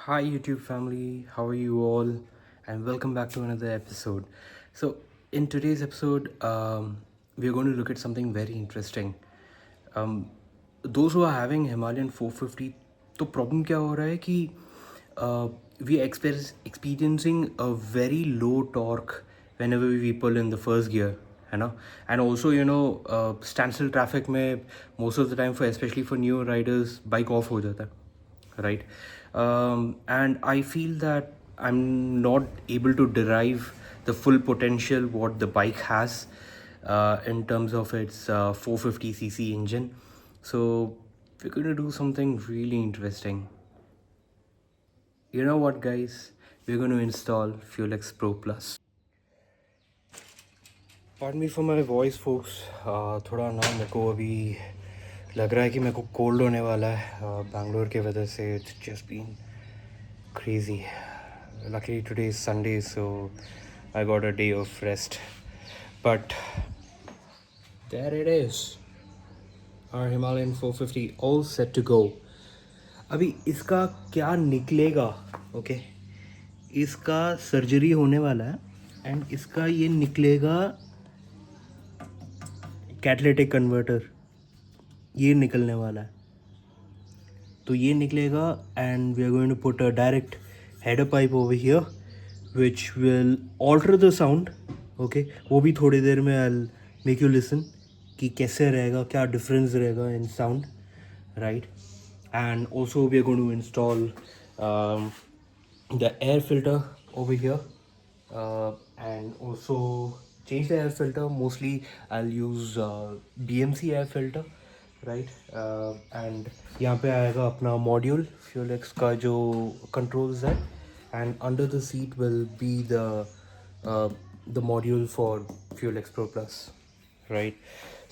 Hi, YouTube family, how are you all? And welcome back to another episode. So, in today's episode, we are going to look at something very interesting. Um, those who are having Himalayan 450, तो problem क्या हो रहा है कि we are experiencing a very low torque whenever we pull in the first gear, है ना? And also, standstill traffic में most of the time for especially for new riders, bike off हो जाता है, right? And I feel that I'm not able to derive the full potential what the bike has in terms of its 450cc engine. So we're going to do something really interesting. You know what, guys? We're going to install FuelX Pro Plus. Pardon me for my voice, folks. थोड़ा ना मेरे को अभी लग रहा है कि मेरे को कोल्ड होने वाला है बैंगलोर के वजह से. It's just been crazy. Luckily today is Sunday, so I got a day of rest. But there it is. Our Himalayan 450 all set to go. अभी इसका क्या निकलेगा? ओके, इसका सर्जरी होने वाला है एंड इसका ये निकलेगा कैटलिटिक कन्वर्टर, ये निकलने वाला है. तो ये निकलेगा and we are going to put a direct header pipe over here which will alter the sound. Okay, वो भी थोड़ी देर में आई मेक यू लिसन कि कैसे रहेगा, क्या डिफरेंस रहेगा in sound, right? And also we are going to install the air filter over here, and also change the air filter. Mostly I'll use BMC air filter, right? And यहाँ पे आएगा अपना module FuelX का जो controls है, and under the seat will be the module for FuelX Pro Plus, right?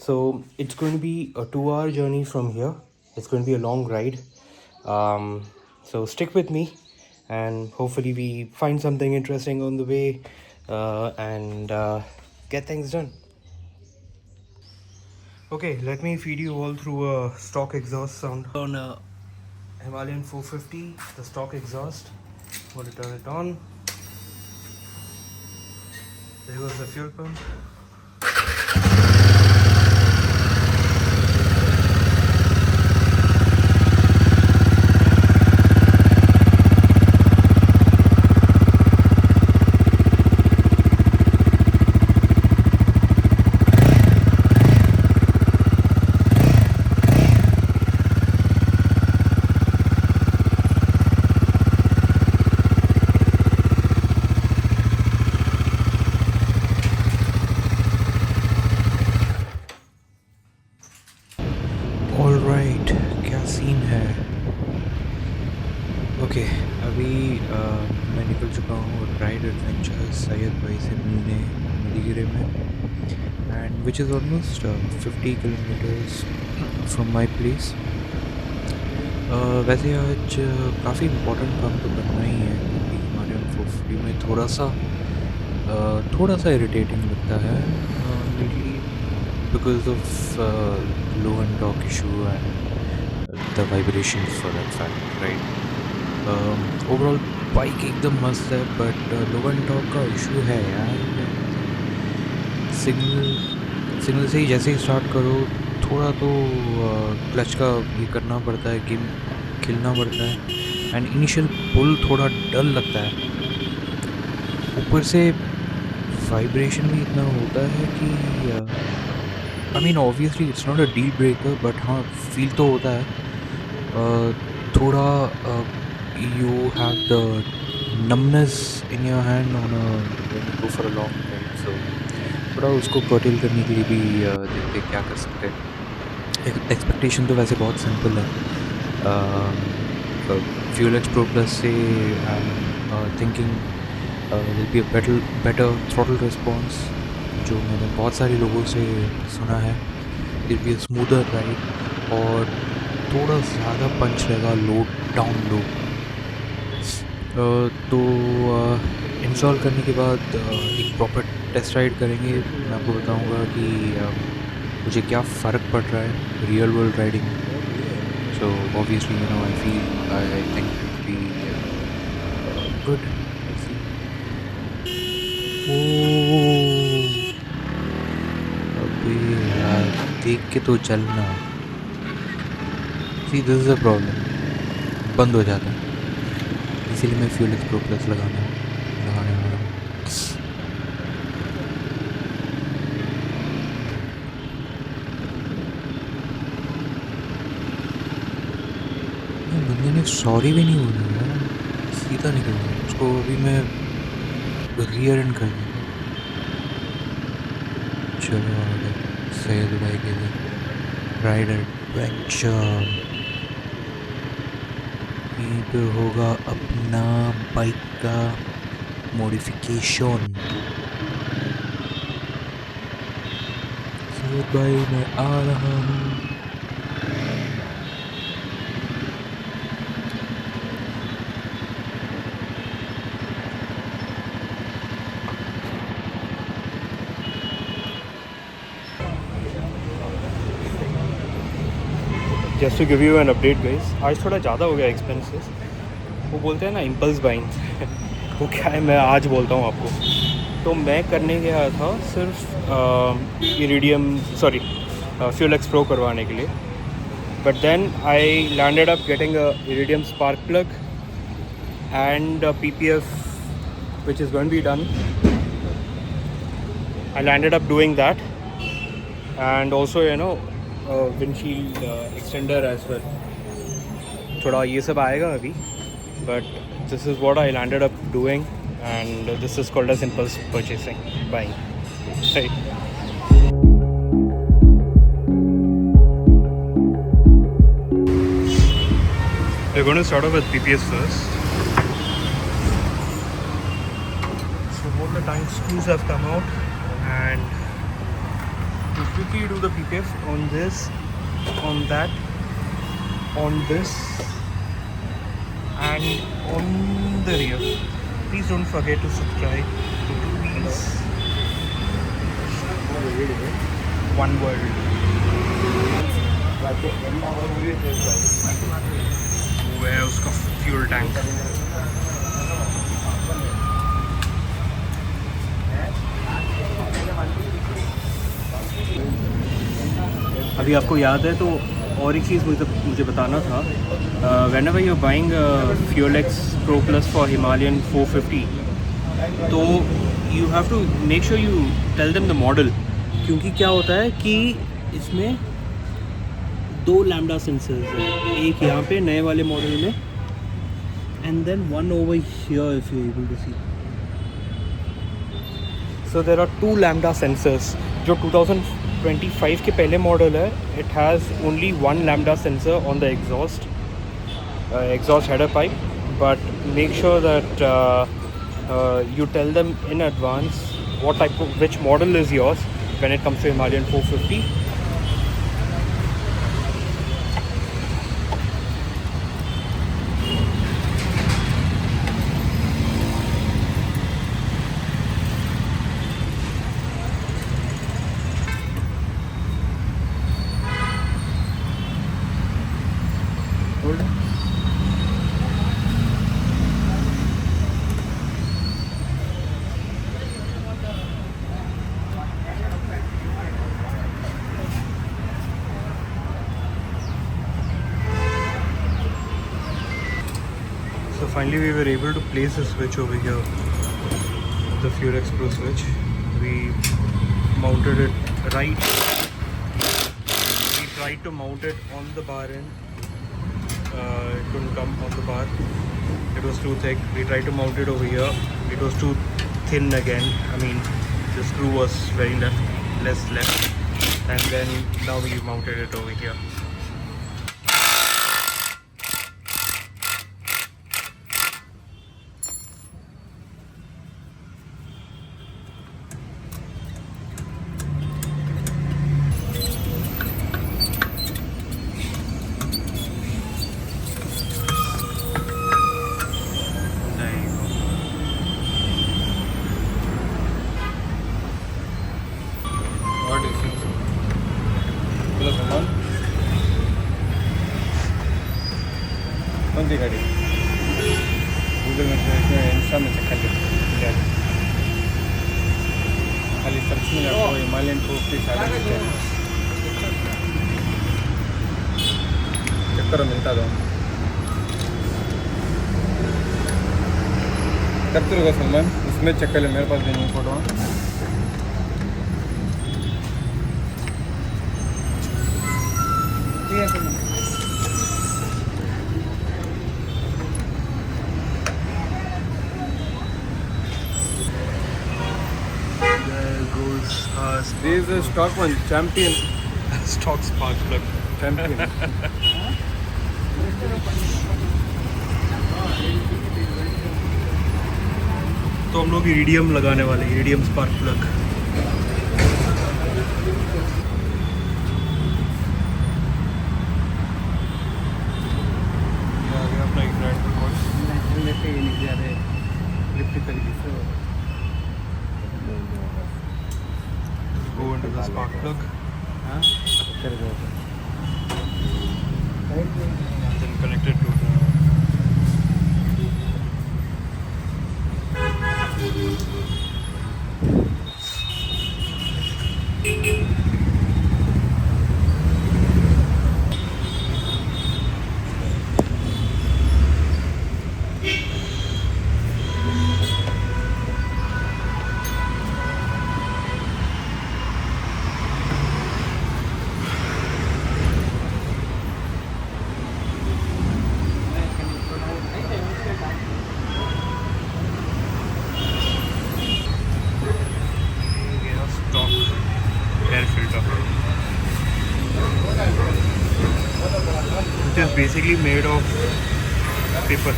So it's going to be a 2-hour journey from here. It's going to be a long ride. So stick with me and hopefully we find something interesting on the way and get things done. Okay, let me feed you all through a stock exhaust sound on a Himalayan 450. The stock exhaust. I'm going to turn it on. There goes the fuel pump. All right, क्या scene है? Okay, अभी मैं निकल चुका हूँ ride adventure Syed भाई से मिलने मलीगिरी में, and which is almost 50 kilometres from my place. वैसे आज काफ़ी इम्पोर्टेंट काम तो करना ही है क्योंकि हमारे 450 में थोड़ा सा इरिटेटिंग लगता है mainly because of low end torque issue and the vibrations for that fact, right? Overall bike एकदम मस्त है बट लो एंड टॉर्क का इशू है यार. सिग्नल से ही जैसे ही स्टार्ट करो थोड़ा तो क्लच का ये करना पड़ता है, गेम खेलना पड़ता है एंड इनिशियल पुल थोड़ा डल लगता है. ऊपर से वाइब्रेशन भी इतना होता है कि I mean obviously it's not a deal breaker but हाँ फील तो होता है थोड़ा. You have the numbness in your hand on when you go for a long ride, so थोड़ा उसको curtail करने के लिए भी देखते क्या कर सकते हैं. एक्सपेक्टेशन तो वैसे बहुत सिंपल है. FuelX Pro Plus से thinking will be a better throttle response, जो मैंने बहुत सारे लोगों से सुना है. It be a smoother ride और थोड़ा ज़्यादा पंच रहेगा लो डाउन लो. तो इंस्टॉल करने के बाद एक प्रॉपर टेस्ट राइड करेंगे. मैं आपको बताऊंगा कि मुझे क्या फ़र्क पड़ रहा है real world riding. So obviously I think good. अबे यार देख के तो चलना। See this is a problem, बंद हो जाता है, इसीलिए मैं फ्यूल एक्स प्रो प्लस लगाने वाला हूँ। बंदे ने सॉरी भी नहीं बोला यार, सीधा निकल गया। उसको अभी मैं रियर एंड कर दूंगा। चलो आगे सैयद भाई के लिए राइड एडवेंचर। यहीं पे होगा अपना बाइक का मॉडिफिकेशन। सैयद भाई मैं आ रहा हूँ। Just to give you an update guys, आज थोड़ा ज़्यादा हो गया एक्सपेंसेस। वो बोलते हैं ना इम्पल्स बाइंग वो क्या है, मैं आज बोलता हूँ आपको। तो मैं करने गया था सिर्फ iridium sorry fuel x pro करवाने के लिए, but then I landed up getting a iridium spark plug and PPF which is going to be done. I landed up doing that, and also windshield extender as well. थोड़ा ये सब आएगा अभी, but this is what I landed up doing, and this is called as impulse purchasing, buying. Right. We're going to start off with PPF first. The tank screws have come out, and to quickly do the PPF on this, on that, on this, and on the rear. Please don't forget to subscribe to Please One World. वो है उसका fuel tank. अभी आपको याद है तो और एक चीज़ मुझे बताना था। whenever you're buying a Fuel X Pro Plus for Himalayan 450, तो you have to make sure you tell them the model, क्योंकि क्या होता है कि इसमें 2 लैम्डा सेंसर्स हैं, एक यहाँ पे नए वाले मॉडल में, and then one over here if you're able to see. So there are 2 lambda sensors. जो 2025 के पहले मॉडल है, it has only 1 lambda sensor on the exhaust header pipe, but make sure that you tell them in advance which model is yours when it comes to Himalayan 450. So finally we were able to place the switch over here, the Fuel X Pro switch. We mounted it right. We tried to mount it on the bar end. It couldn't come on the bar. It was too thick. We tried to mount it over here. It was too thin again. I mean, the screw was very less left. And then now we mounted it over here. कौन सी गाड़ी? Google में में आपको Himalayan 250 चक्कर मिलता था करते रहोगा सलमान इसमें चक्कर है मेरे पास भी नहीं फोटो ठीक है Salman There goes our This is a stock one champion stock spark plug. champion तो हम लोग ईडीएम लगाने वाले हैं, ईडीएम स्पार्क प्लग। अपना go into the spark plug. Then connect it to the air filter, which is basically made of paper.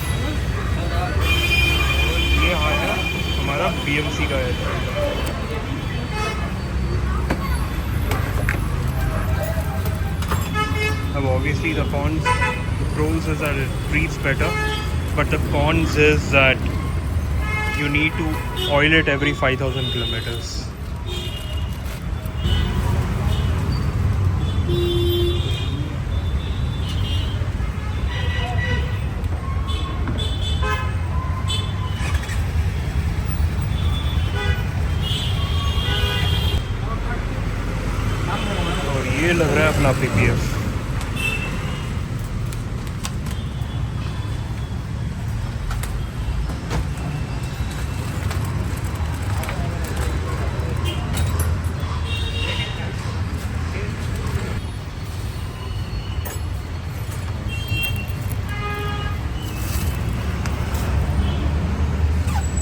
ये है हमारा BMC का है। अब obviously the pros is that it breathes better, but the cons is that you need to oil it every 5,000 kilometers. और ये लग रहा है अपना PPF।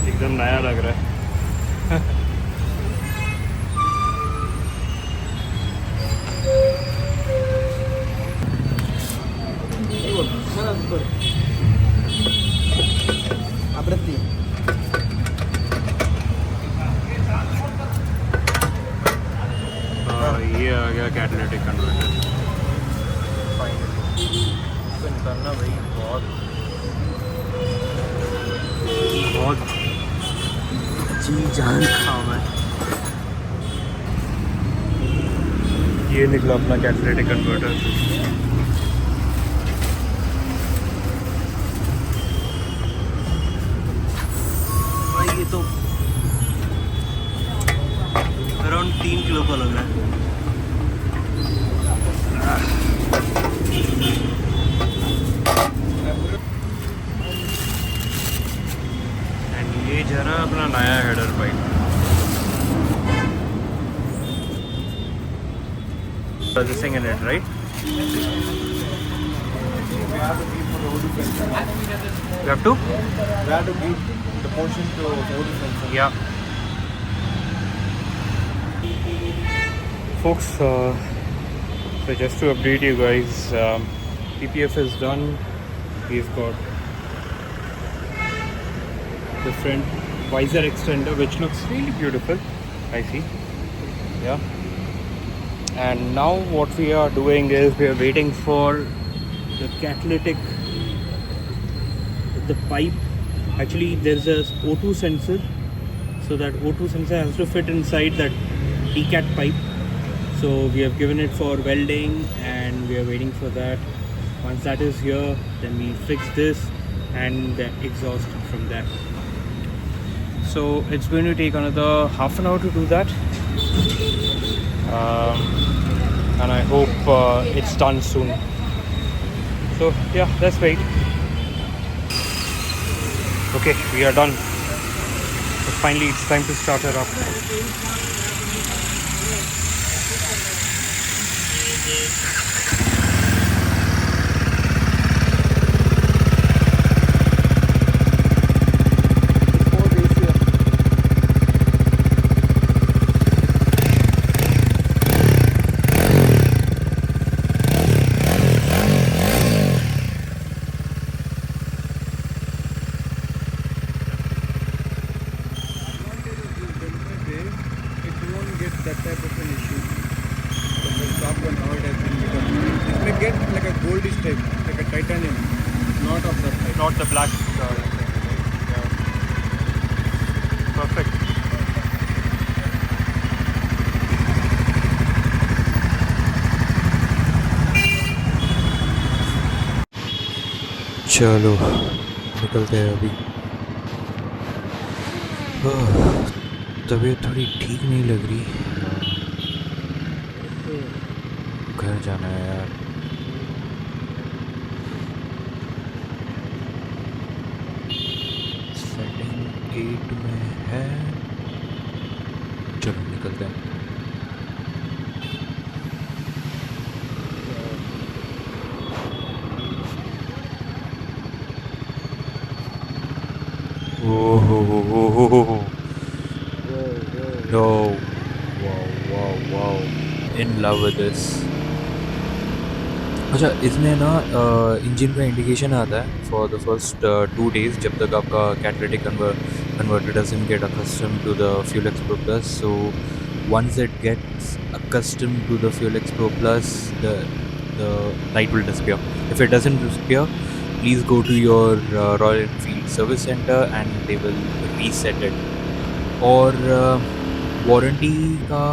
एकदम नया लग रहा है। ये आ गया कैटालिटिक कन्वर्टर। फाइनली इसको निकालना भाई बहुत जी जान काम है। ये निकला अपना कैटालिटिक कन्वर्टर। ये तो अराउंड 3 किलो का लग रहा है। एंड ये जरा अपना नया header pipe processing in it, right? You have to? We have to give the portion to Audi sensor. Yeah. Folks, so just to update you guys, PPF is done. We've got the front visor extender, which looks really beautiful. I see. Yeah. And now what we are doing is we are waiting for the catalytic, the pipe. Actually there's a O2 sensor, so that O2 sensor has to fit inside that decat pipe. So we have given it for welding and we are waiting for that. Once that is here, then we fix this and the exhaust from there. So it's going to take another half an hour to do that. and I hope it's done soon. So yeah, let's wait. Okay, we are done. But finally, it's time to start her up. That type of an issue. But the sharp one, how it has been become. It may get like a goldish type, like a titanium, not of that type. Not the black. Yeah. Perfect. चलो निकलते हैं अभी। तबीयत थोड़ी ठीक नहीं लग रही, घर जाना है यार। सेटिंग 8 में है, चलो निकलते हैं। No, wow, in love with this. अच्छा, इसमें ना इंजन का इंडिकेशन आता है फॉर द फर्स्ट 2 days जब तक आपका catalytic converter doesn't get accustomed to the Fuel X Pro Plus. So once it gets accustomed to the Fuel X Pro Plus, the light will disappear. If it doesn't disappear, please go to your Royal Enfield service center and they will reset it. और warranty का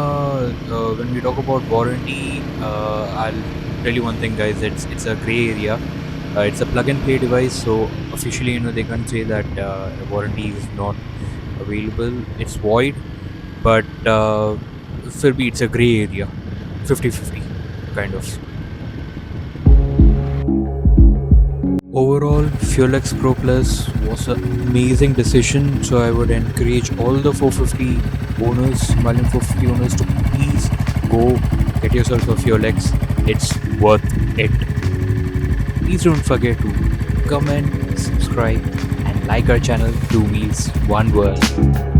when we talk about warranty, I'll tell you one thing, guys. It's a gray area. It's a plug and play device, so officially, they can't say that warranty is not available. It's void, but फिर भी it's a gray area, 50-50 kind of. Overall, Fuel X Pro Plus was an amazing decision, so I would encourage all the 450 owners, Himalayan 450 owners, to please go get yourself a Fuel X. It's worth it. Please don't forget to comment, subscribe, and like our channel, Two Wheels, One World.